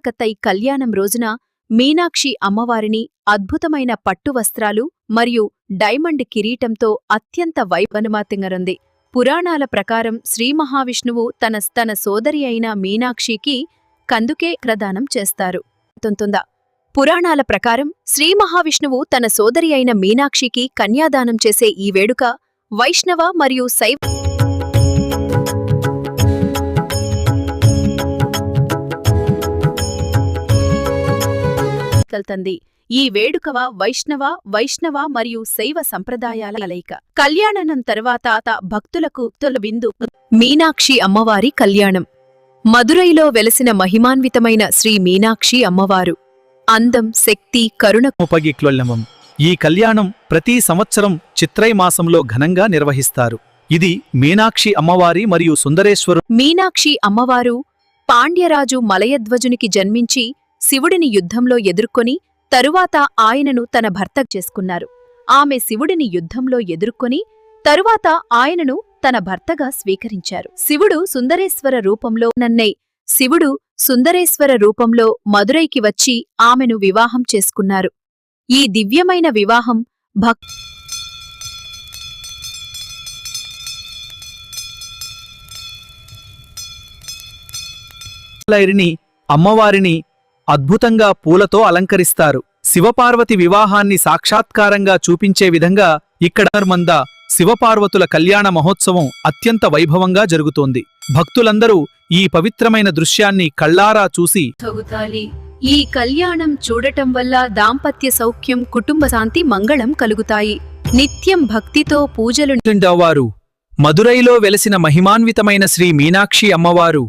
కలకత్తై కళ్యాణం రోజున మీనాక్షి అమ్మవారిని అద్భుతమైన పట్టు వస్త్రాలు మరియు డైమండ్ కిరీటంతో అత్యంత వైభవమాతంగరుంది. పురాణాల ప్రకారం శ్రీ మహావిష్ణువు తన సోదరి అయిన మీనాక్షికి కందుకే ప్రదానం చేస్తారు. పురాణాల ప్రకారం శ్రీ మహావిష్ణువు తన సోదరి అయిన మీనాక్షికి కన్యాదానం చేసే ఈ వేడుక వైష్ణవ మరియు శైవ ఈ వేడుకవ వైష్ణవ మరియు శైవ సంప్రదాయాల కలయిక. కళ్యాణం తర్వాత భక్తులకు తొలబిందు మీనాక్షి అమ్మవారి కళ్యాణం. మదురైలో వెలసిన మహిమాన్వితమైన శ్రీ మీనాక్షి అమ్మవారు అందం, శక్తి, కరుణ. ఈ కళ్యాణం ప్రతి సంవత్సరం చిత్రై మాసంలో ఘనంగా నిర్వహిస్తారు. ఇది మీనాక్షి అమ్మవారి మరియు సుందరేశ్వరు. మీనాక్షి అమ్మవారు పాండ్యరాజు మలయధ్వజునికి జన్మించి శివుడిని యుద్ధంలో ఎదుర్కొని తరువాత ఆయనను తన భర్త చేసుకున్నారు. ఆమె శివుడిని యుద్ధంలో ఎదుర్కొని తరువాత ఆయనను తన భర్తగా స్వీకరించారు. శివుడు సుందరేశ్వర రూపంలో మదురైకి వచ్చి ఆమెను వివాహం చేసుకున్నారు. ఈ దివ్యమైన వివాహం అమ్మవారిని అద్భుతంగా పూలతో అలంకరిస్తారు. శివపార్వతి వివాహాన్ని సాక్షాత్కారంగా చూపించే విధంగా ఇక్కడ శివపార్వతుల కళ్యాణ మహోత్సవం అత్యంత వైభవంగా జరుగుతోంది. భక్తులందరూ ఈ పవిత్రమైన దృశ్యాన్ని కళ్ళారా చూసి ఈ కళ్యాణం చూడటం వల్ల దాంపత్య సౌఖ్యం, కుటుంబ శాంతి, మంగళం కలుగుతాయి. నిత్యం భక్తితో పూజలు. వారు మదురైలో వెలసిన మహిమాన్వితమైన శ్రీ మీనాక్షి అమ్మవారు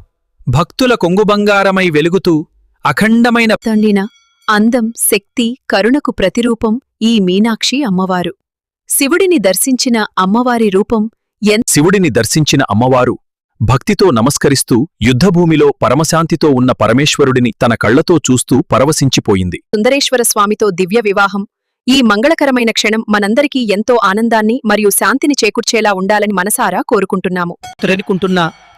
భక్తుల కొంగుబంగారమై వెలుగుతూ అఖండమైన తండిన అందం, శక్తి, కరుణకు ప్రతిరూపం ఈ మీనాక్షి అమ్మవారు. శివుడిని దర్శించిన అమ్మవారు భక్తితో నమస్కరిస్తూ యుద్ధభూమిలో పరమశాంతితో ఉన్న పరమేశ్వరుడిని తన కళ్లతో చూస్తూ పరవశించిపోయింది. సుందరేశ్వర స్వామితో దివ్య వివాహం. ఈ మంగళకరమైన క్షణం మనందరికీ ఎంతో ఆనందాన్ని మరియు శాంతిని చేకూర్చేలా ఉండాలని మనసారా కోరుకుంటున్నాము.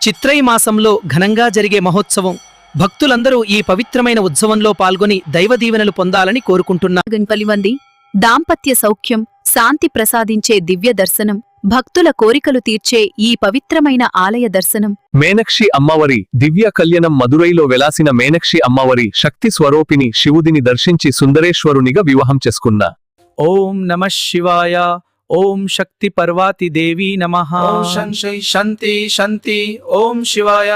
చిత్రై మాసంలో ఘనంగా జరిగే మహోత్సవం. భక్తులందరూ ఈ పవిత్రమైన ఉత్సవంలో పాల్గొని దైవదీవెనలు పొందాలని కోరుకుంటున్నారు. దాంపత్య సౌఖ్యం, శాంతి ప్రసాదించే దివ్య దర్శనం, భక్తుల కోరికలు తీర్చే ఈ పవిత్రమైన ఆలయ దర్శనం. మీనాక్షి అమ్మవారి దివ్య కళ్యాణం. మదురైలో వెలాసిన మీనాక్షి అమ్మవారి శక్తి స్వరూపిణి శివుడిని దర్శించి సుందరేశ్వరునిగా వివాహం చేసుకున్న. ఓం నమః శివాయ. ఓం శక్తి పర్వాతి దేవి నమః. శాంతి శాంతి. ఓం శివాయ.